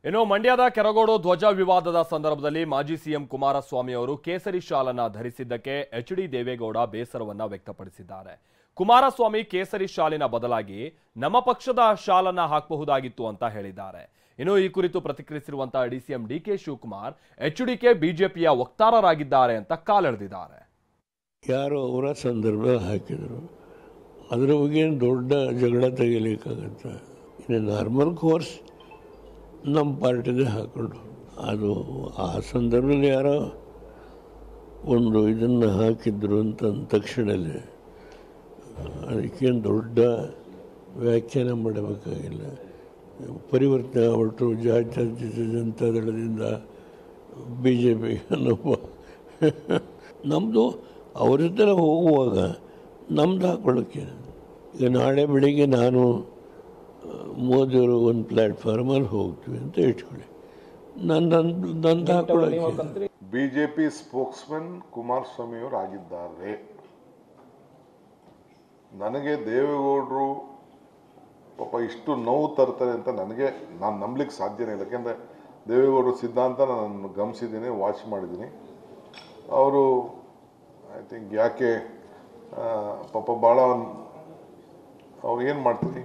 ಇನ್ನು ಮಂಡ್ಯದ ಕೆರಗೋಡು ಧ್ವಜ ವಿವಾದದ ಸಂದರ್ಭದಲ್ಲಿ ಮಾಜಿ ಸಿಎಂ ಕುಮಾರಸ್ವಾಮಿ ಅವರು ಕೇಸರಿ ಶಾಲನ್ನ ಧರಿಸಿದ್ದಕ್ಕೆ ಎಚ್.ಡಿ. ದೇವೇಗೌಡ ಬೇಸರವನ್ನ ವ್ಯಕ್ತಪಡಿಸಿದ್ದಾರೆ. ಕುಮಾರಸ್ವಾಮಿ ಕೇಸರಿ ಶಾಲಿನ ಬದಲಾಗಿ ನಮ್ಮ ಪಕ್ಷದ ಶಾಲನ್ನ ಹಾಕಬಹುದಾಗಿತ್ತು ಅಂತ ಹೇಳಿದ್ದಾರೆ. ಇನ್ನು ಈ ಕುರಿತು ಪ್ರತಿಕ್ರಿಯಿಸಿರುವಂತಹ ಡಿಸಿಎಂ ಡಿ.ಕೆ. ಶಿವಕುಮಾರ್ ಎಚ್.ಡಿ.ಕೆ ಬಿಜೆಪಿಯ ವಕ್ತಾರರಾಗಿದ್ದಾರೆ ಅಂತ ಕಾಲೆಳೆದಿದ್ದಾರೆ. ಯಾರು ಅವರ ಸಂದರ್ಭ ಹಾಕಿದರು, ಅದರ ಬಗ್ಗೆ ದೊಡ್ಡ ಜಗಳ ತೆಗಿಲಿಕ್ಕಾಗತ್ತೆ. ಇನ್ನು ನಾರ್ಮಲ್ ಕೋರ್ಸ್ ನಮ್ಮ ಪಾರ್ಟಿದೇ ಹಾಕೊಂಡು ಅದು ಆ ಸಂದರ್ಭದಲ್ಲಿ ಯಾರೋ ಒಂದು ಇದನ್ನು ಹಾಕಿದ್ರು ಅಂತ ತಕ್ಷಣವೇ ಅದಕ್ಕೇನು ದೊಡ್ಡ ವ್ಯಾಖ್ಯಾನ ಮಾಡಬೇಕಾಗಿಲ್ಲ. ಪರಿವರ್ತನೆ ಹೊರಟು ಜಾತ್ಯತೀತ ಜನತಾದಳದಿಂದ ಬಿ ಜೆ ಪಿ ನಮ್ಮದು ಅವ್ರ ಜೊತೆ ಹೋಗುವಾಗ ನಮ್ದು ಹಾಕೊಳ್ಳೋಕ್ಕೆ. ಈಗ ನಾಳೆ ಬೆಳಿಗ್ಗೆ ನಾನು ಮೋದಿಯವರು ಒಂದು ಪ್ಲ್ಯಾಟ್ಫಾರ್ಮಲ್ಲಿ ಹೋಗ್ತೀವಿ ಅಂತ ಇಟ್ಕೊಳ್ಳಿ, ನಂದು ಹಾಕೊಳ್ಳೋಕ್ಕೆ. ಬಿಜೆಪಿ ಸ್ಪೋಕ್ಸ್ಮನ್ ಕುಮಾರಸ್ವಾಮಿ ಅವರು ಆಗಿದ್ದಾರೆ. ನನಗೆ ದೇವೇಗೌಡರು ಪಾಪ ಇಷ್ಟು ನೋವು ತರ್ತಾರೆ ಅಂತ ನಾನು ನಂಬಲಿಕ್ಕೆ ಸಾಧ್ಯನೇ ಇಲ್ಲ. ಯಾಕೆಂದರೆ ದೇವೇಗೌಡರು ಸಿದ್ಧಾಂತ ನಾನು ಗಮನಿಸಿದ್ದೀನಿ, ವಾಚ್ ಮಾಡಿದ್ದೀನಿ. ಅವರು ಐ ಥಿಂಕ್ ಯಾಕೆ ಪಾಪ ಭಾಳ ಅವ್ರು ಏನು ಮಾಡ್ತೀರಿ